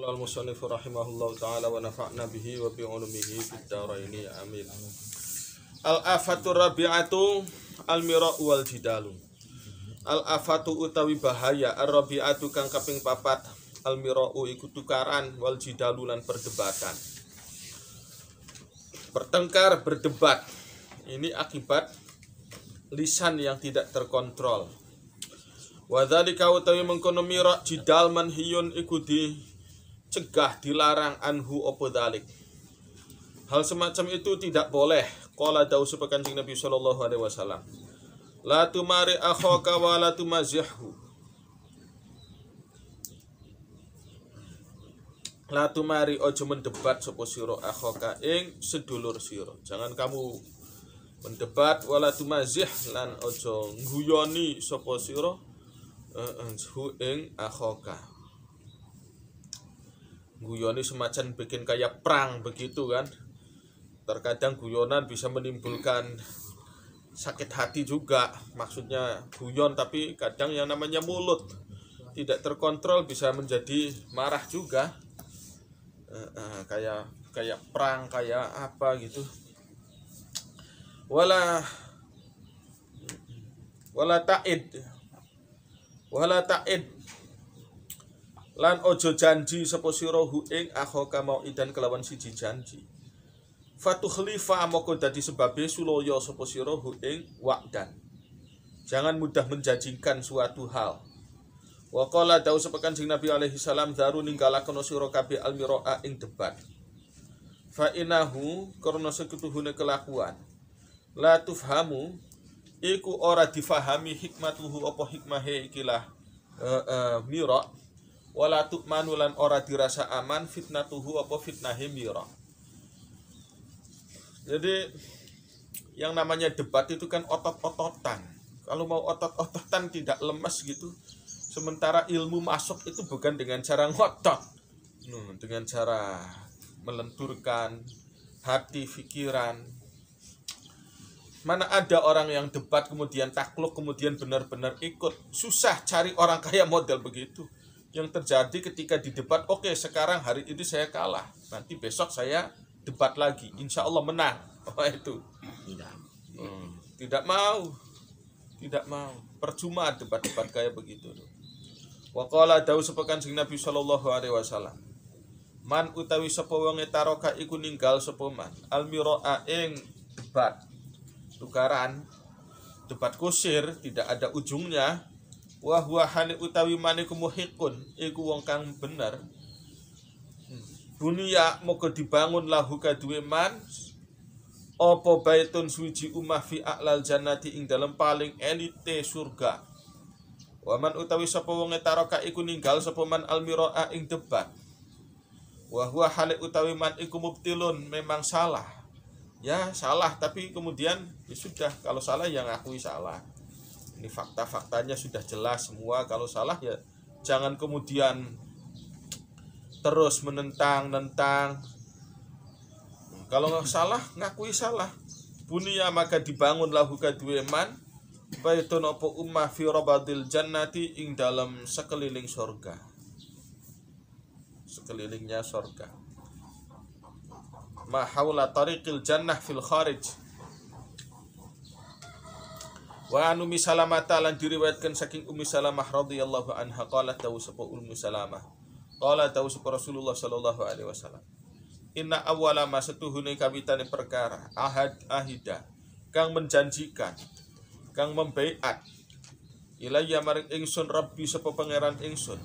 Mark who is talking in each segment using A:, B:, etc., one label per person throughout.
A: Qala al-musannif rahimahullahu ta'ala wa nafa'na bihi wa bi ulumihi fid dharaini amin. Al-afatu rabi'atu al-mira'u wal jidalu. Al-afatu utawi bahaya ar-rabi'atu kang kaping papat al-mira'u iku tukaran wal jidalu lan perdebatan. Bertengkar, berdebat. Ini akibat lisan yang tidak terkontrol. Wa dzalika utawi mengkono mira' jidal manhiyun iku dicegah, dilarang anhu apa dzalik. Hal semacam itu tidak boleh. Qala dawu Kanjeng Nabi sallallahu alaihi wasallam. La tumari akhaka wa la tumazihhu. La tumari ojo mendebat sapa sira akhaka ing sedulur sira. Jangan kamu mendebat wala tumazih lan ojo ngguyoni sapa sira ing akhaka. Guyoni semacam bikin kayak perang begitu kan. Terkadang guyonan bisa menimbulkan sakit hati juga. Maksudnya guyon tapi kadang yang namanya mulut tidak terkontrol bisa menjadi marah juga. Kayak perang, kayak apa gitu. Wala ta'id lan ojo janji sapa sira hu ing akhaka mau idan kelawan siji janji. Fatu khalifa moko dadi sebabe sulaya sapa sira hu ing wa'dan. Jangan mudah menjanjikan suatu hal. Wa qala dawu sapa Kanjeng Nabi alaihi salam daru ninggalaken sira kabeh almira'a ing debat. Fa inahu karena seketuhune kelakuan la tufhamu iku ora difahami hikmatuhu apa hikmahe ikilah mira' wala tu'manu lan ora dirasa aman fitnatuhu apa fitnahe mira'. Jadi yang namanya debat itu kan otot-ototan. Kalau mau otot-ototan tidak lemes gitu. Sementara ilmu masuk itu bukan dengan cara ngotot, dengan cara melenturkan hati, pikiran. Mana ada orang yang debat kemudian takluk, kemudian benar-benar ikut. Susah cari orang kayak model begitu. Yang terjadi ketika di debat, oke, sekarang hari ini saya kalah, nanti besok saya debat lagi, insya Allah menang. Oh itu tidak mau, percuma debat-debat kayak begitu. Wa qala dawu sapa Kanjeng Nabi sallallahu alaihi wasallam. Man utawi sapa wong taroka iku ninggal sapa man almira'a ing debat, tukaran, debat kusir tidak ada ujungnya. Wa huwa hali utawi maniku muhiqun iku wong kang bener. Dunia moga dibangun lahu kaduwe man apa baitun suci umah fi a'lal jannati ing dalam paling elite surga. Wa man utawi sapa wong taraka iku ninggal sapa man almira'a ing debat. Wa huwa hale utawi man iku mubtilun memang salah. Ya salah tapi kemudian ya sudah, kalau salah yang ngakui salah. Ini fakta-faktanya sudah jelas semua. Kalau salah ya jangan kemudian terus menentang-nentang. Kalau nggak salah, ngakui salah. Bunia maka dibangun lahu kaduwe man baitun apa ummah fi rabadil jannati ing dalam sekeliling surga. Sekelilingnya surga. Ma haula tariqil jannah fil kharij. Wa an Ummi Salamah lan diriwayatkan saking Ummi Salamah radhiyallahu anha qalat dawu sapa Ummi Salamah. Qala dawu sapa Rasulullah sallallahu alaihi wasallam. Inna awwala ma satuhune kawitane perkara ahida kang menjanjikan, kang membaiat ilayya maring ingsun Rabbi sapa pangeran ingsun.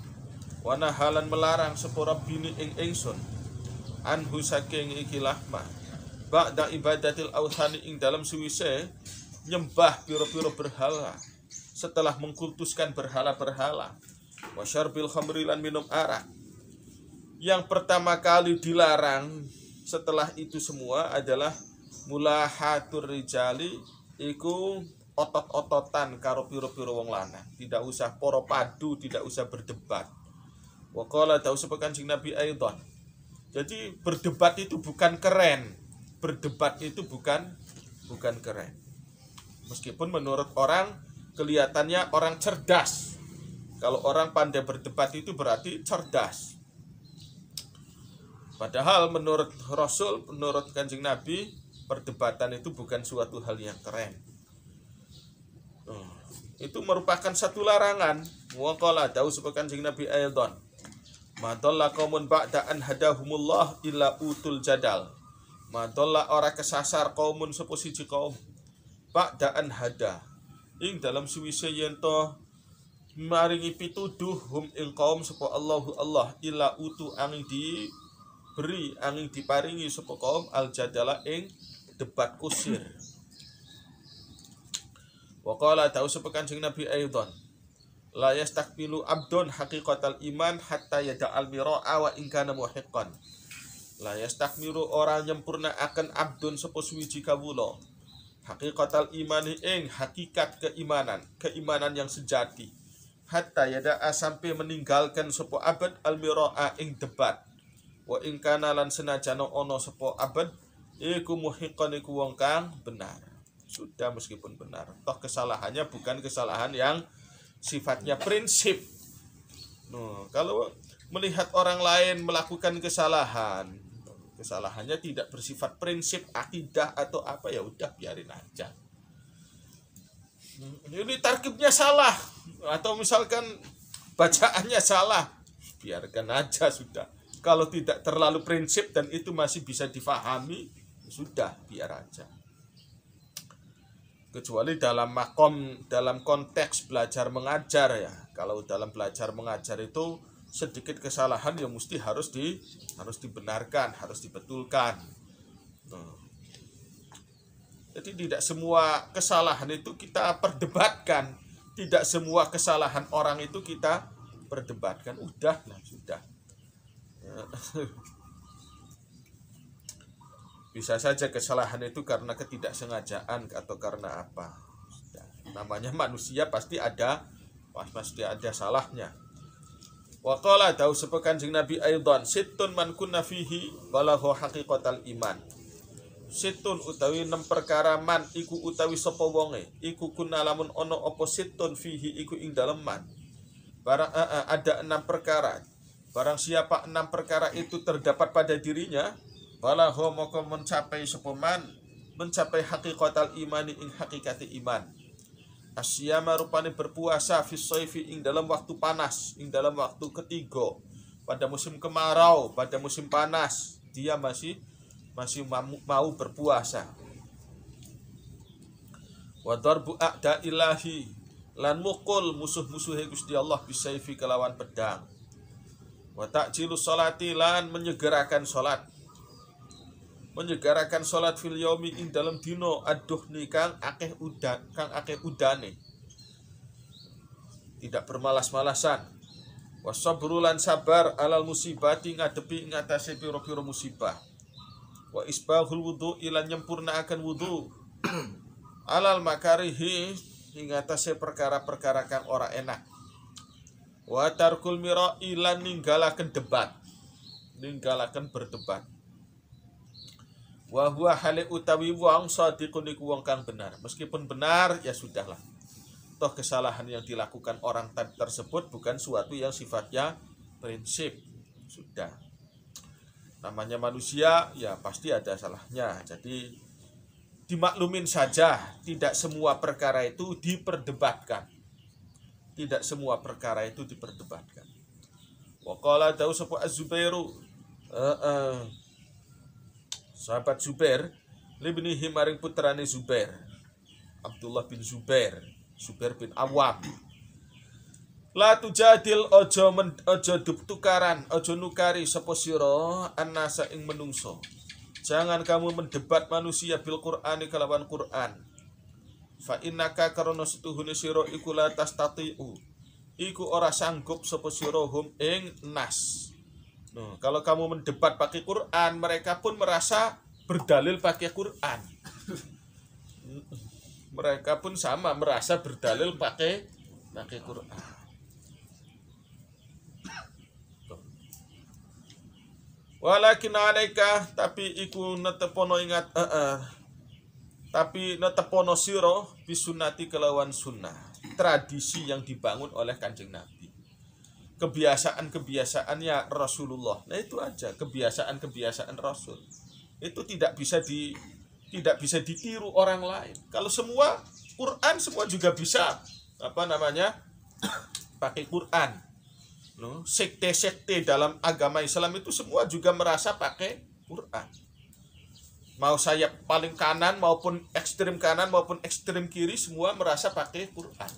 A: Wa nahalan melarang sapa Rabbini ing ingsun anhu saking ikilah ma ba'da ibadatil authani ing dalam suwise nyembah pira-pira berhala, setelah mengkultuskan berhala-berhala. Wa syarbil khamri lan minum arak. Yang pertama kali dilarang setelah itu semua adalah mulahatur rijali, iku otot-ototan karo pira-pira wong lanang. Tidak usah poro padu, tidak usah berdebat. Wa qala dawu sapa Kanjeng Nabi aidan. Jadi berdebat itu bukan keren. Berdebat itu bukan keren. Meskipun menurut orang kelihatannya orang cerdas. Kalau orang pandai berdebat itu berarti cerdas. Padahal menurut Rasul, menurut Kanjeng Nabi, perdebatan itu bukan suatu hal yang keren. Itu merupakan satu larangan. Wa qala dawu sapa Kanjeng Nabi aidan. Ma dhalla qaumun ba'da an hadahumullah illa utul jadal. Ma dhalla ora kesasar qaumun sapa siji kaum ba'da an hada. Ing dalam suwise yen to maringi pituduh hum ing kaum sapa Allahu Allah illa utu angin diberi angin diparingi sapa kaum al jadala ing debat kusir. Wa qala ta'u sapa Kanjeng Nabi aidan la yastakmilu abdun haqiqatal iman hatta yada'al mira'a wa in kana muhiqqan. La yastakmilu ora nyempurna akan abdun sapa suwiji kawula haqiqatal imani ing hakikat keimanan yang sejati hatta yada'a sampai meninggalkan sapa abad al mira'a ing debat wa in kana lan senajana ana sapa abad iku muhiqqan iku wong kang benar. Sudah meskipun benar, toh kesalahannya bukan kesalahan yang sifatnya prinsip. Kalau melihat orang lain melakukan kesalahan, kesalahannya tidak bersifat prinsip, akidah atau apa, ya udah biarin aja. Ini tarkibnya salah atau misalkan bacaannya salah, biarkan aja sudah. Kalau tidak terlalu prinsip dan itu masih bisa difahami, sudah biar aja. Kecuali dalam konteks belajar mengajar ya. Kalau dalam belajar mengajar itu sedikit kesalahan ya mesti harus dibenarkan, harus dibetulkan. Jadi tidak semua kesalahan itu kita perdebatkan, tidak semua kesalahan orang itu kita perdebatkan. Udahlah, sudah. Bisa saja kesalahan itu karena ketidaksengajaan atau karena apa. Namanya manusia pasti ada salahnya. Wa qala dawu sapa Kanjeng Nabi aidan sittun man kunna fihi balahu haqiqatal iman. Sittun utawi 6 perkara man iku utawi sapa wonge iku kunna lamun ana apa sittun fihi iku ing dalem man. Barang ada 6 perkara. Barang siapa 6 perkara itu terdapat pada dirinya, balahu maka mencapai sepeman, mencapai haqiqatal imani ing hakikati iman. Asyama rupane berpuasa fis shayfi ing dalam waktu panas, ing dalam waktu ketiga, pada musim kemarau, pada musim panas, dia masih mau berpuasa. Wa darbu a'da ilahi lan mukul musuh-musuhe Gusti Allah bisayfi kelawan pedang. Wa ta'jilu sholati lan menyegerakan salat. Menyegarakan salat fil yaumi ing dalam dino aduhni kang akeh udane. Tidak bermalas-malasan. Wasabru lan sabar alal musibati ngadepi ing atase pira-pira musibah. Wa isbahul wudu ilan nyempurnaaken wudu. Alal makarihi ing atase perkara-perkara kang ora enak. Wa tarkul mira ilan ninggalaken debat. Ninggalaken berdebat. Wa huwa hale utawi wong sadiqun iku wong kang benar. Meskipun benar ya sudahlah. Toh kesalahan yang dilakukan orang tersebut bukan suatu yang sifatnya prinsip. Sudah. Namanya manusia ya pasti ada salahnya. Jadi dimaklumin saja, tidak semua perkara itu diperdebatkan. Tidak semua perkara itu diperdebatkan. Wa qala dawu sapa Az-Zubairu sahabat Zubair libnihi maring putrane Zubair Abdullah bin Zubair bin Awam la tujadil ojo tukaran ojo nukari sapa sira annasa ing menungso. Jangan kamu mendebat manusia bil Qur'ani kalawan Qur'an. Fa innaka karana setuhune sira iku la tastati'u iku ora sanggup sapa sira hum ing nas. Kalau kamu mendebat pakai Quran, mereka pun merasa berdalil pakai Quran. Mereka pun sama merasa berdalil pakai Quran. Walakin alaika tapi iku netepono ingat tapi netepono sira bisunati kelawan sunnah, tradisi yang dibangun oleh Kanjeng Nabi. kebiasaan-kebiasaannya Rasulullah. Nah itu aja, kebiasaan-kebiasaan Rasul. Itu tidak bisa ditiru orang lain. Kalau semua Quran semua juga bisa pakai Quran. No, sekte-sekte dalam agama Islam itu semua juga merasa pakai Quran. Mau sayap paling kanan maupun ekstrem kanan maupun ekstrem kiri semua merasa pakai Quran.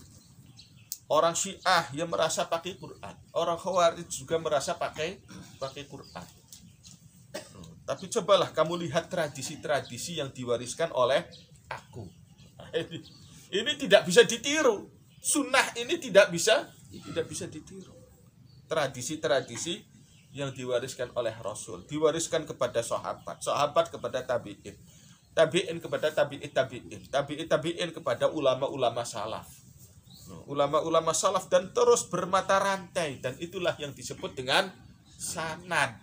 A: Orang Syiah yang merasa pakai Quran, orang Khawarij juga merasa pakai Quran. Tapi cobalah kamu lihat tradisi-tradisi yang diwariskan oleh aku. Ini tidak bisa ditiru. Sunnah ini tidak bisa ditiru. Tradisi-tradisi yang diwariskan oleh Rasul, diwariskan kepada sahabat kepada tabi'in, tabi'in kepada tabi'in kepada ulama-ulama salaf. Ulama-ulama salaf dan terus bermata rantai, dan itulah yang disebut dengan sanad.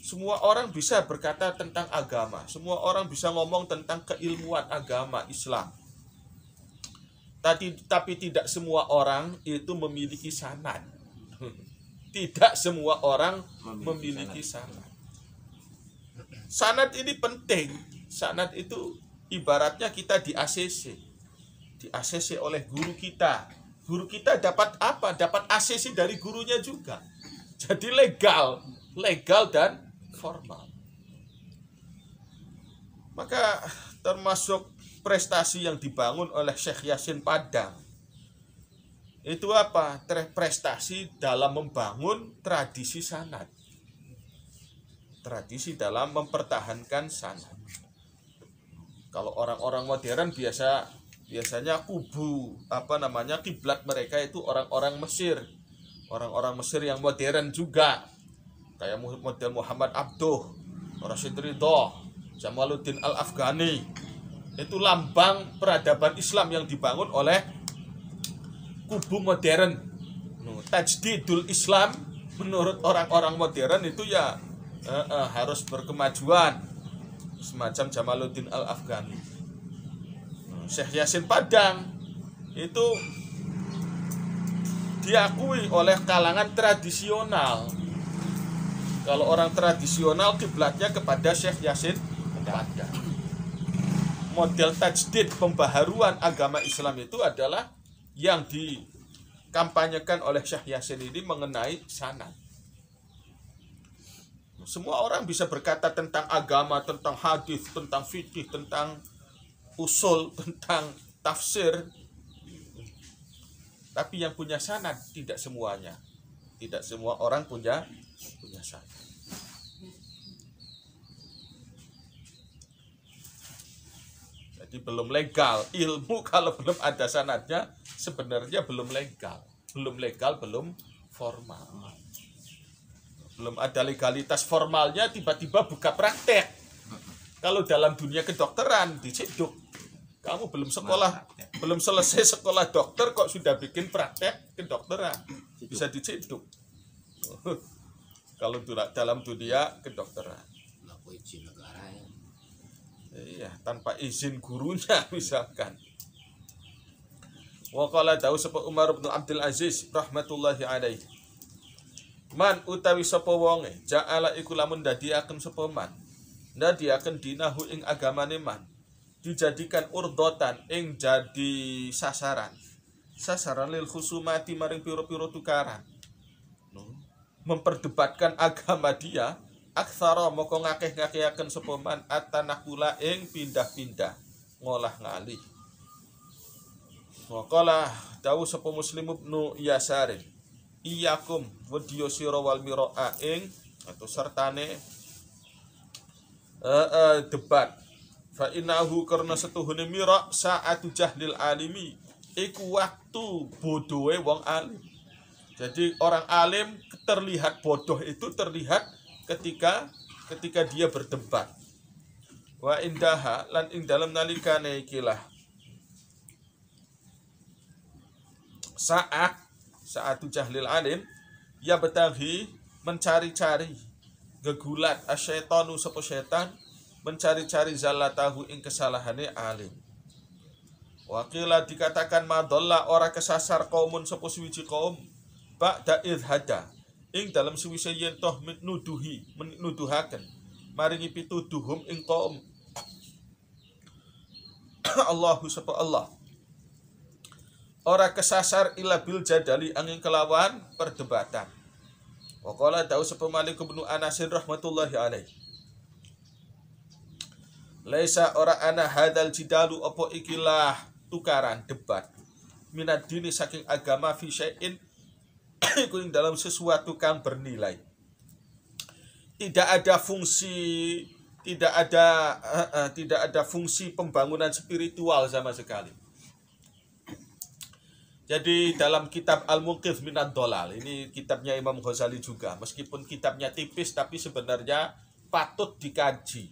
A: Semua orang bisa berkata tentang agama, semua orang bisa ngomong tentang keilmuan agama Islam. Tapi tidak semua orang itu memiliki sanad. Tidak semua orang memiliki sanad. Sanad ini penting. Sanad itu ibaratnya kita di ACC. Di ACC oleh guru kita. Guru kita dapat apa? Dapat ACC dari gurunya juga. Jadi legal dan formal. Maka termasuk prestasi yang dibangun oleh Syekh Yasin Padang. Itu apa? Prestasi dalam membangun tradisi sanad. Tradisi dalam mempertahankan sanad. Kalau orang-orang modern biasanya kiblat mereka itu orang-orang Mesir. Orang-orang Mesir yang modern juga. Kayak model Muhammad Abduh, Rashid Ridho, Jamaluddin Al-Afghani. Itu lambang peradaban Islam yang dibangun oleh kubu modern. Tajdidul Islam menurut orang-orang modern itu ya harus berkemajuan, semacam Jamaluddin Al-Afghani. Syekh Yasin Padang itu diakui oleh kalangan tradisional. Kalau orang tradisional kiblatnya kepada Syekh Yasin Padang. Model tajdid pembaharuan agama Islam itu adalah yang dikampanyekan oleh Syekh Yasin ini mengenai sanad. Semua orang bisa berkata tentang agama, tentang hadis, tentang fikih, tentang usul, tentang tafsir. Tapi yang punya sanad tidak semuanya. Tidak semua orang punya sanad. Jadi belum legal. Ilmu kalau belum ada sanadnya sebenarnya belum legal. Belum formal. Belum ada legalitas formalnya, tiba-tiba buka praktek. Kalau dalam dunia kedokteran diciduk. Kamu belum selesai sekolah dokter kok sudah bikin praktek kedokteran. Bisa diciduk. Kalau dalam dunia kedokteran. Iya, tanpa izin gurunya misalkan. Wa qala dawu sapa Umar bin Abdul Aziz rahmatullahi alaihi. Man utawi sapa wonge ja'ala iku lamun dadiaken sapa man. Dadiaken dinahu ing agamane man. Dijadikan urdotan ing jadi sasaran. Sasaran lil khusumati maring piro-piro tukaran. Memperdebatkan agama dia. Aktsara moko ngakeh-ngakehaken sapa man atanakula ing pindah-pindah ngolah ngalih. Waqala dawu sapa Muslim ibnu Yasarin iyakum wedya sira wal miraa ing atau sertane debat fa innahu karena setuhune mira saatu jahlil alimi iku waktu bodohe wong alim. Jadi orang alim terlihat bodoh itu terlihat ketika dia berdebat. Wa indaha lan ing dalam nalikane ikilah saatu jahlil alim ya betaghi mencari-cari gegulat asyaitanu sapa setan mencari-cari zallatahu ing kesalahane alim. Wakila dikatakan madalla ora kesasar kaumun sapa suwiji kaum ba'da idhada ing dalam suwise yen toh nuduhaken maringi pituduhum ing qaum Allahu sapa Allah ora kesasar ila bil jadali angin kelawan perdebatan. Wa qala ta'u sapa Malik bin Anas rahmatullahi alaihi laisa ora ana hadal jidalu apa ikilah tukaran debat minad dini saking agama fi syai'in iku ing dalam sesuatu kang bernilai. Tidak ada fungsi pembangunan spiritual sama sekali. Jadi dalam kitab Al-Munqidh Minad Dhalal, ini kitabnya Imam Ghazali juga, meskipun kitabnya tipis tapi sebenarnya patut dikaji.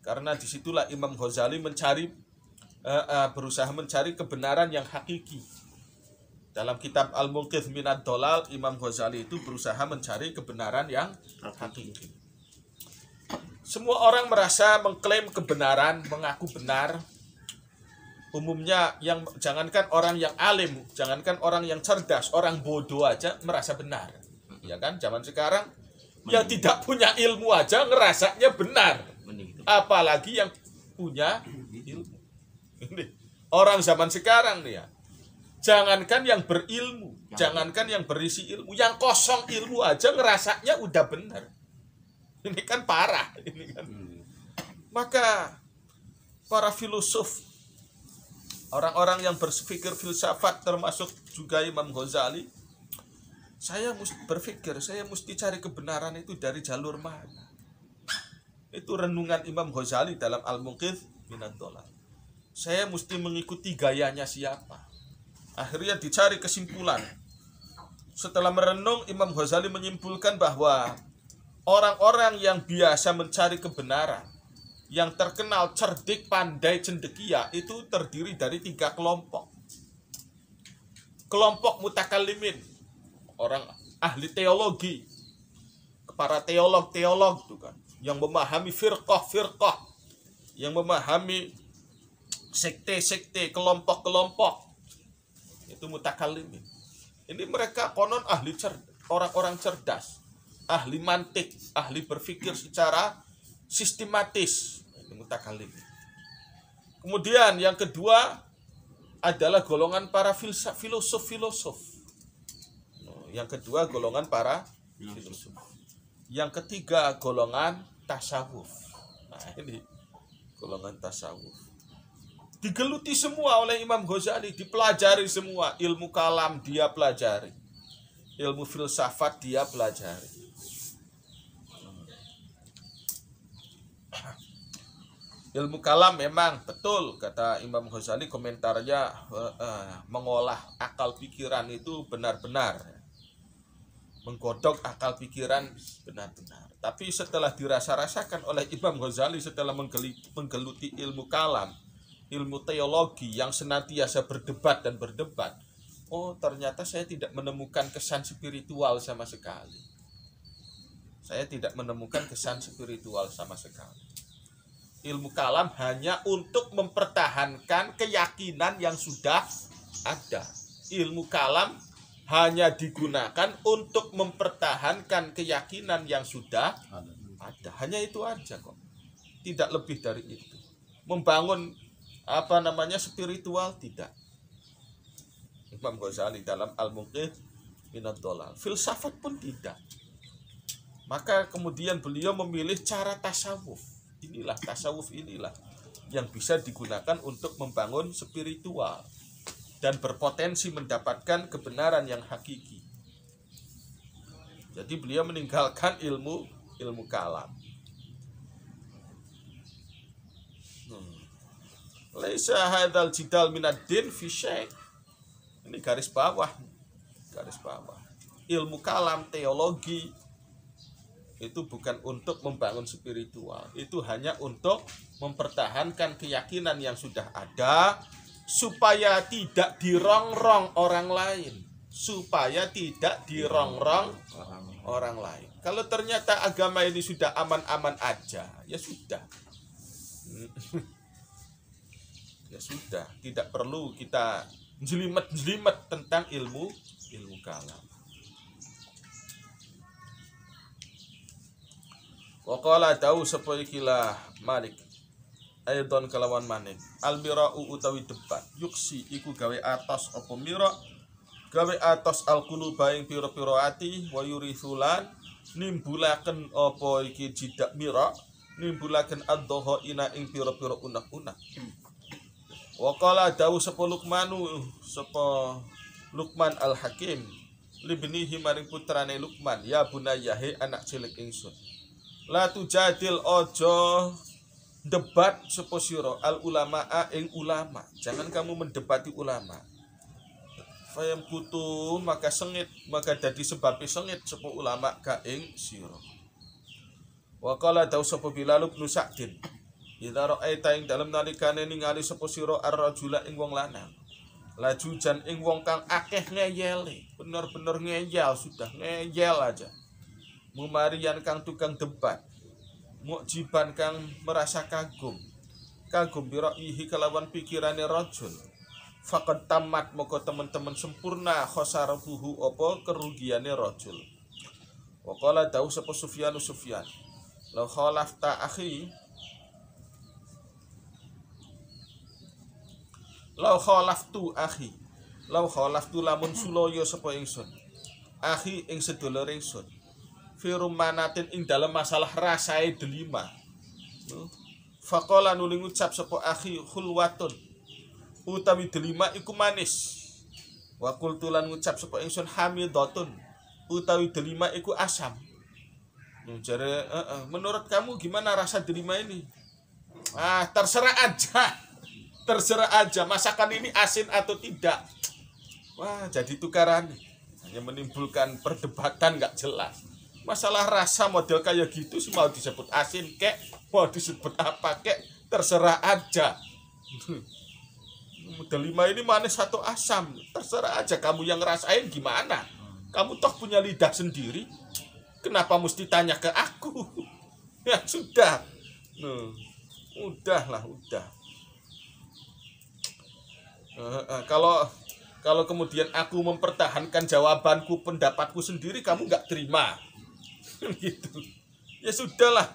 A: Karena disitulah Imam Ghazali berusaha mencari kebenaran yang hakiki. Dalam kitab Al-Munqidh Minad Dhalal, Imam Ghazali itu berusaha mencari kebenaran yang hakiki. Semua orang merasa mengklaim kebenaran, mengaku benar. Umumnya jangankan orang yang alim, jangankan orang yang cerdas, orang bodoh aja merasa benar. Ya kan? Zaman sekarang yang tidak punya ilmu aja ngerasanya benar. Apalagi yang punya ilmu. Ini orang zaman sekarang nih ya. Jangankan yang berilmu, jangankan yang berisi ilmu, yang kosong ilmu aja ngerasanya udah benar. Ini kan parah, ini kan. Maka para filosof, orang-orang yang berpikir filsafat termasuk juga Imam Ghazali, saya mesti cari kebenaran itu dari jalur mana? Itu renungan Imam Ghazali dalam Al-Munqidh Minad Dhalal. Saya mesti mengikuti gayanya siapa? Akhirnya dicari kesimpulan. Setelah merenung, Imam Ghazali menyimpulkan bahwa orang-orang yang biasa mencari kebenaran, yang terkenal cerdik, pandai, cendekia, itu terdiri dari 3 kelompok. Kelompok mutakallimin, orang ahli teologi, para teolog itu kan, yang memahami firqah, yang memahami sekte-sekte, kelompok-kelompok, itu mutakallimin. Ini mereka konon orang-orang cerdas, ahli mantik, ahli berpikir secara sistematis. Ini mutakallimin. Kemudian yang kedua adalah golongan para filosof. Yang kedua golongan para filosof. Yang ketiga golongan tasawuf. Nah, ini golongan tasawuf. Digeluti semua oleh Imam Ghazali, dipelajari semua. Ilmu kalam dia pelajari, ilmu filsafat dia pelajari. Ilmu kalam memang betul, kata Imam Ghazali, komentarnya mengolah akal pikiran itu benar-benar, menggodok akal pikiran benar-benar. Tapi setelah dirasa-rasakan oleh Imam Ghazali, setelah menggeluti ilmu kalam, ilmu teologi yang senantiasa berdebat, oh ternyata saya tidak menemukan kesan spiritual sama sekali. Ilmu kalam hanya untuk mempertahankan keyakinan yang sudah ada. Ilmu kalam hanya digunakan untuk mempertahankan keyakinan yang sudah ada. Hanya itu aja kok. Tidak lebih dari itu. Membangun spiritual tidak. Imam Ghazali dalam Al-Munqidh Minad Dhalal. Filsafat pun tidak. Maka kemudian beliau memilih cara tasawuf. Tasawuf inilah yang bisa digunakan untuk membangun spiritual dan berpotensi mendapatkan kebenaran yang hakiki. Jadi beliau meninggalkan ilmu kalam. Laisa hadzal jidal minad din fi syai'. Ini garis bawah. Ilmu kalam, teologi itu bukan untuk membangun spiritual. Itu hanya untuk mempertahankan keyakinan yang sudah ada supaya tidak dirongrong orang lain. Kalau ternyata agama ini sudah aman-aman aja, ya sudah. Ya sudah, tidak perlu kita jelimet tentang ilmu kalam. Wa qala dawu sapa ikilah Malik aidon kelawan manik almira'u utawi debat yuksi iku gawe atos apa mira gawe atos alquluba ing pira-pira ati wa yurithulan nimbulaken apa iki jidak mira nimbulaken ad-dhaha ina ing pira-pira unak-unak. Wa qala dawu sapa Luqman al-Hakim libnihi maring putrane Luqman ya bunayya he anak cilik ingsun la tujadil ojo debat sapa sira al ulama ing ulama, jangan kamu mendebati ulama. Fayam kutu maka sengit, maka dadi sebab sengit sapa ulama ka ing sira. Wa qala dawu sapa Bilal bin Sa'din idza ra'aita ing dalem nalikane ningali sapa sira ar-rajula ing wong lanang laju jan ing wong kang akeh ngeyele, bener-bener ngeyel, sudah ngeyel aja. Mumarian kang tukang debat mujiban kang merasa kagum biraihi kelawan pikirane rajul faqad tamat moko teman-teman sempurna khosarabuhu apa kerugiane rajul. Wa qala dawu sapa Sufyan la khalafta akhi la khalaftu lamun sulaya sapa ingsun akhi ing sedulur ingsun firumanatin ing dalam masalah rasai delima. Faqala nuli ngucap sapa akhi khulwatun utawi delima iku manis. Wa qultu lan ngucap sapa ingsun hamidatun utawi delima iku asam. Jare menurut kamu gimana rasa delima ini? Terserah aja masakan ini asin atau tidak. Wah, jadi tukaran, hanya menimbulkan perdebatan gak jelas. Masalah rasa model kayak gitu sih, mau disebut asin kek, mau disebut apa kek, terserah aja. Model 5 ini manis atau asam, terserah aja kamu yang ngerasain gimana. Kamu toh punya lidah sendiri, kenapa mesti tanya ke aku? Ya sudah, udah. Kalau kemudian aku mempertahankan jawabanku, pendapatku sendiri, kamu nggak terima. Gitu. Ya sudahlah,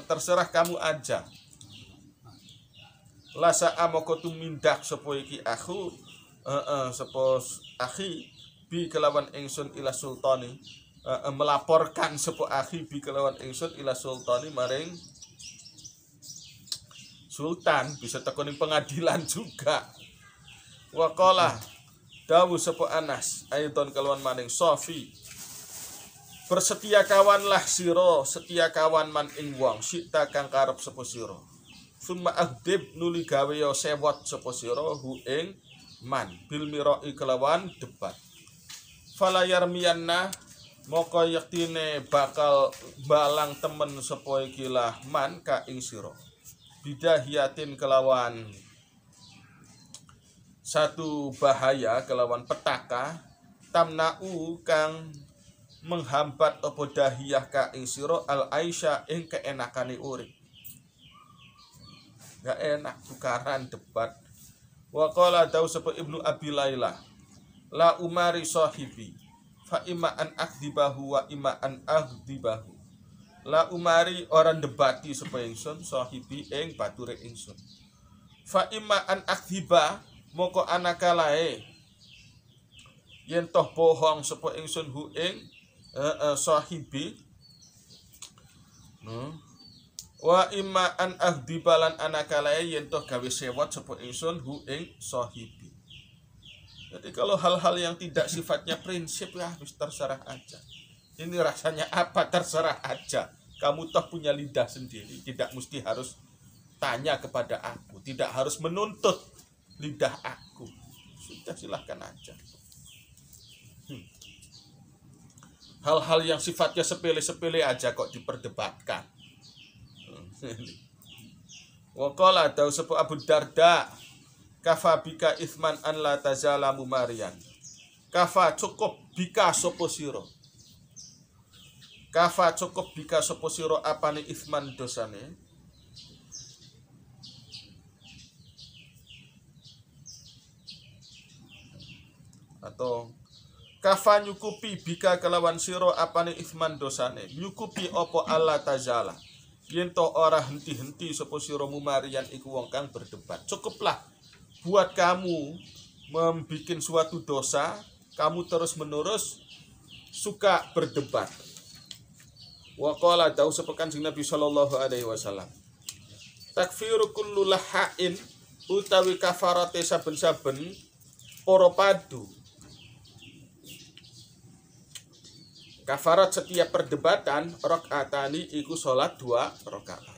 A: terserah kamu aja. Lasa amoko tumindak sapa iki aku sapa akhi bi kelawan ingsun ila sultani melaporkan sapa akhi bi kelawan ingsun ila sultani maring sultan, bisa tekoni pengadilan juga. Wa qala dawu sapa Anas aidon kelawan maning Sofi bersetia kawanlah siro, setia kawan man ing wong sita kang karep sapa sira. Summa agdib nuli gawe yo sewot sapa sira hu ing man bil mirai kelawan debat. Fala yarmiyanna moko yektine bakal balang temen sapa ikilah man ka ing sira. Bidahiyatin kelawan satu bahaya kelawan petaka tamna'u kang menghambat apa dahiyah ka ing sira al aisha ing keenakane urip. Gak enak tukaran debat. Wa qala dawu sapa Ibnu Abi Laila la umari sahibi fa imma an akdzibahu wa imma an aghdibahu. La umari orang debati sapa ingsun sahibi ing bature ingsun. Fa imma an akdziba moko anakalae yen toh bohong sapa ingsun hu ing sahibi wa imma an ahdibalan anakalae yen toh gawe sewot sapa ingsun hu ing sahibi. Jadi kalau hal-hal yang tidak sifatnya prinsip ya harus terserah aja. Ini rasanya apa, terserah aja. Kamu toh punya lidah sendiri, tidak mesti harus tanya kepada aku, tidak harus menuntut lidah aku. Sudah, silahkan aja. Hal-hal yang sifatnya sepele-sepele aja kok diperdebatkan. Wa qala dawu sapa Abu Darda kafa bika ithman an la tazalamu marian. Kafa cukup bika sapa sira. Kafa cukup bika sapa sira apane ithman dosane. Atau kafa nyukupi bika kelawan siro apane ithman dosane nyukupi opo Allah tazala yen to ora henti-henti sapa sira mumarian iku wong kang berdebat. Cukuplah buat kamu membikin suatu dosa, kamu terus-menerus suka berdebat. Wa qala dawu sapa Kanjeng Nabi sallallahu alaihi wasallam. Takfiru kullu lahain utawi kafarate saben-saben para padu. Kafarat setiap perdebatan rakaatani iku salat 2 rakaat.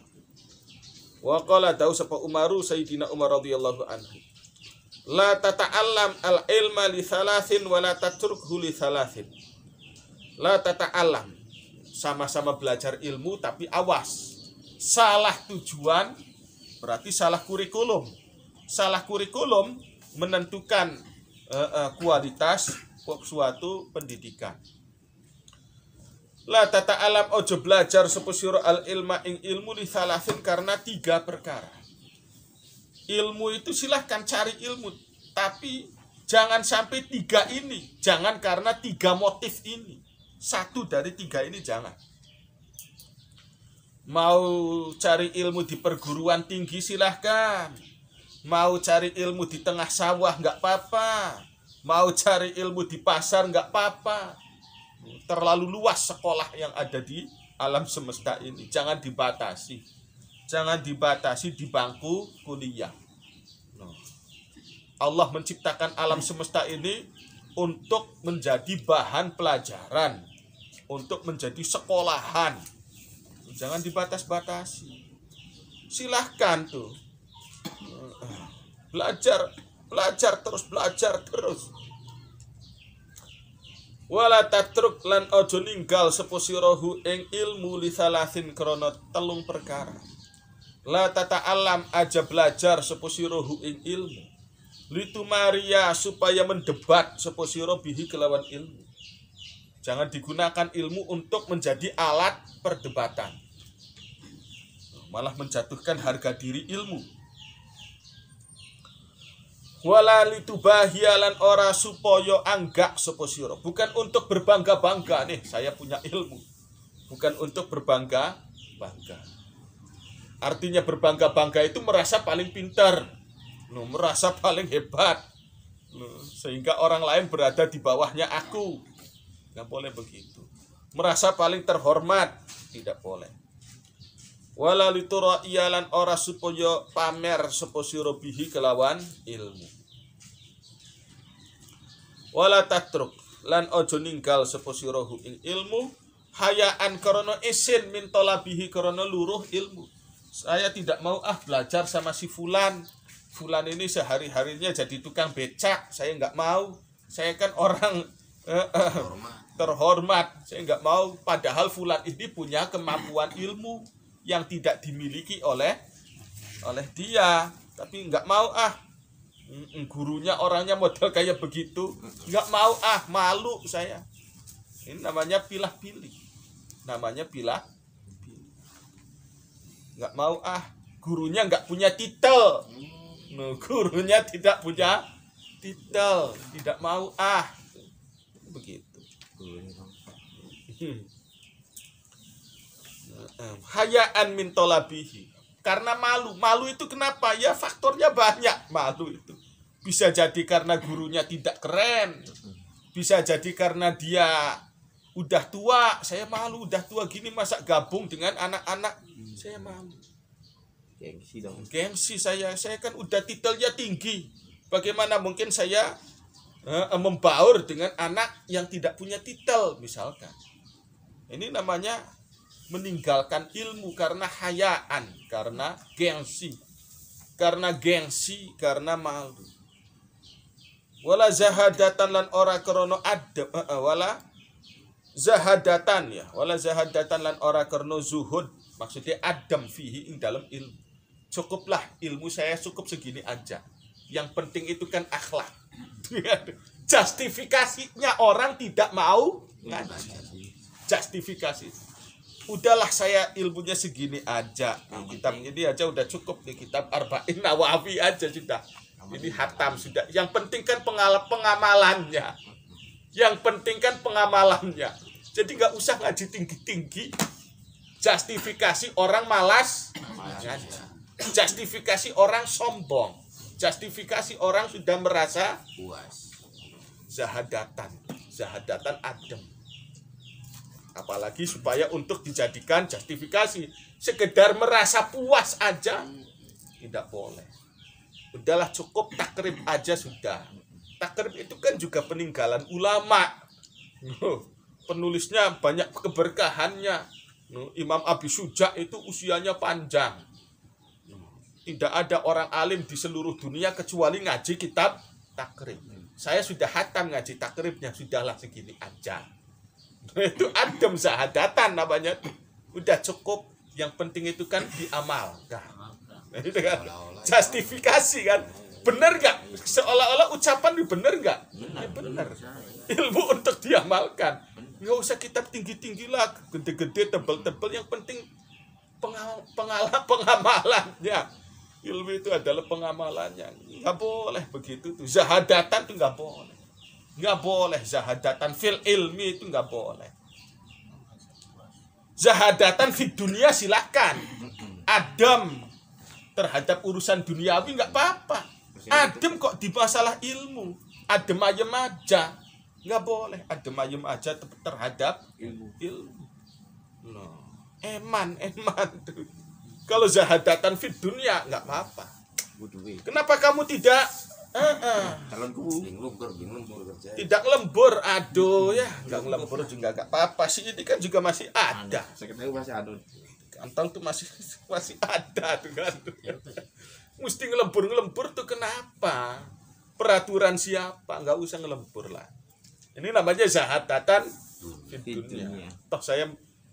A: Wa qala dawu sapa Umaru Sayyidina Umar radhiyallahu anhu. La tata'allam al-ilma li thalathin wa la tatrukhu li thalathin. La tata'allam, sama-sama belajar ilmu tapi awas. Salah tujuan berarti salah kurikulum. Salah kurikulum menentukan kualitas suatu pendidikan. La tata'allam ojo belajar sapa sira al-ilma ing ilmu li thalathin karena 3 perkara. Ilmu itu silahkan cari ilmu, tapi jangan sampai 3 ini. Jangan karena 3 motif ini. 1 dari 3 ini jangan. Mau cari ilmu di perguruan tinggi silahkan. Mau cari ilmu di tengah sawah nggak apa-apa. Mau cari ilmu di pasar nggak apa-apa. Terlalu luas sekolah yang ada di alam semesta ini. Jangan dibatasi. Jangan dibatasi di bangku kuliah. Allah menciptakan alam semesta ini untuk menjadi bahan pelajaran, untuk menjadi sekolahan. Jangan dibatas-batasi. Silahkan tuh. Belajar terus. Wala tatruk lan ojo ninggal sapa sirahu ing ilmu li thalathin krana 3 perkara. La tata'allam aja belajar sapa sirahu ing ilmu. Litu Maria supaya mendebat sapa sira bihi kelawan ilmu. Jangan digunakan ilmu untuk menjadi alat perdebatan. Malah menjatuhkan harga diri ilmu. Wala litubahialan ora supaya anggak sapa sira. Bukan untuk berbangga-bangga nih, saya punya ilmu. Bukan untuk berbangga-bangga. Artinya berbangga-bangga itu merasa paling pintar, merasa paling hebat, sehingga orang lain berada di bawahnya aku. Nggak boleh begitu. Merasa paling terhormat, tidak boleh. Wala litura'iyalan ora supaya pamer sapa sira bihi kelawan ilmu. Wala tatruk lan ojo ninggal sapa sirahu ing ilmu hayaan karena isin min talabihi karena luruh ilmu. Saya tidak mau belajar sama si fulan. Fulan ini sehari-harinya jadi tukang becak. Saya nggak mau. Saya kan orang terhormat. Saya nggak mau. Padahal fulan ini punya kemampuan ilmu yang tidak dimiliki oleh dia. Tapi nggak mau gurunya orangnya model kayak begitu, nggak mau malu saya. Ini namanya pilah-pilih. Nggak mau gurunya nggak punya titel. Gurunya tidak punya titel, tidak mau begitu. Hayaan min tolabihi. Karena malu itu kenapa? Ya faktornya banyak. Malu itu bisa jadi karena gurunya tidak keren, bisa jadi karena dia udah tua. Saya malu, udah tua gini masa gabung dengan anak-anak. Saya malu. Gengsi dong. Gengsi saya kan udah titelnya tinggi. Bagaimana mungkin saya membaur dengan anak yang tidak punya titel misalkan. Ini namanya meninggalkan ilmu karena hayaan, karena gengsi, karena malu. Wala zahadatan lan ora krana adab, wala zahadatan lan ora krana zuhud, maksudnya adam fihi ing dalam ilmu. Cukuplah ilmu saya cukup segini aja. Yang penting itu kan akhlak. Justifikasinya orang tidak mau ngaji. Justifikasi. Udahlah saya ilmunya segini aja. Kitab ini aja udah cukup nih, kitab Arba'in Nawawi aja sudah. Ini hatam sudah. Yang penting kan pengamalannya. Yang penting kan pengamalannya. Jadi nggak usah ngaji tinggi-tinggi. Justifikasi orang malas ngaji. Justifikasi orang sombong. Justifikasi orang sudah merasa
B: puas.
A: Zahadatan adem. Apalagi supaya untuk dijadikan justifikasi. Sekedar merasa puas aja tidak boleh. Udahlah cukup takrib aja sudah. Takrib itu kan juga peninggalan ulama. Penulisnya banyak keberkahannya. Imam Abi Suja itu usianya panjang. Tidak ada orang alim di seluruh dunia kecuali ngaji kitab takrib. Saya sudah hatam ngaji takribnya, sudahlah segini aja. Itu adem zahadatan namanya. Udah cukup. Yang penting itu kan diamalkan. Itu kan justifikasi kan. Benar nggak? Seolah-olah ucapan itu benar nggak? Ya benar. Ilmu untuk diamalkan. Nggak usah kitab tinggi-tinggi lah, gede-gede, tebel-tebel. Yang penting pengamalannya. Ilmu itu adalah pengamalannya. Nggak boleh begitu tuh. Zahadatan itu nggak boleh. Nggak boleh zahadatan fil ilmi itu nggak boleh. Zahadatan fid dunia silakan. Adem terhadap urusan duniawi nggak apa-apa. Adem kok di masalah ilmu. Adem ayem aja. Nggak boleh. Adem ayem aja terhadap ilmu. No. Eman tuh. Kalau zahadatan fid dunia nggak apa-apa. Kenapa kamu tidak tidak lembur? Aduh ya, nggak lembur juga nggak apa-apa sih. Ini kan juga masih ada. Kantong tuh masih ada tuh kan. Mesti ngelembur tuh kenapa? Peraturan siapa? Nggak usah ngelembur lah. Ini namanya zahadatan fid dunia. Toh saya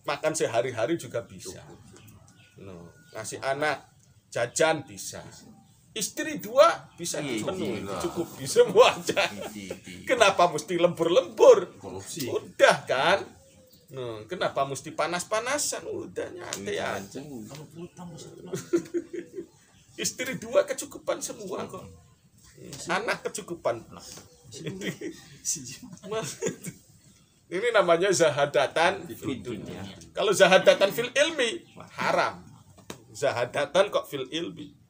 A: makan sehari-hari juga bisa. Ngasih anak jajan bisa. Istri 2 bisa dipenuhi, cukupi semua aja. Kenapa mesti lembur-lembur? Udah kan? Kenapa mesti panas-panasan? Udah nyantai aja. Istri 2 kecukupan semua kok. Anak kecukupan. Ini namanya zahadatan fil dunia. Kalau zahadatan fil ilmi haram. Zahadatan kok fil ilmi.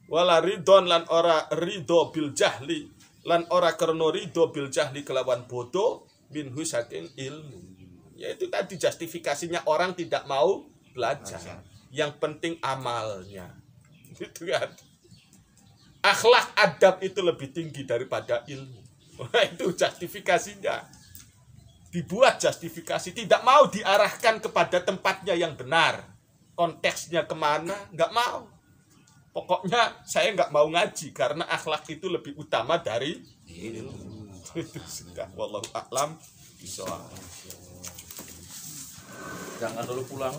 A: Wala ridon lan ora ridho bil jahli, lan ora karena ridho bil jahli kelawan bodoh minhu saking ilmu. Yaitu tadi justifikasinya orang tidak mau belajar. Yang penting amalnya. Gitu kan. Akhlak adab itu lebih tinggi daripada ilmu. Itu justifikasinya. Dibuat justifikasi, tidak mau diarahkan kepada tempatnya yang benar. Konteksnya kemana, nggak mau. Pokoknya saya nggak mau ngaji karena akhlak itu lebih utama dari ilmu. Itu sudah. Wallahu a'lam bishawab.
B: Jangan dulu pulang.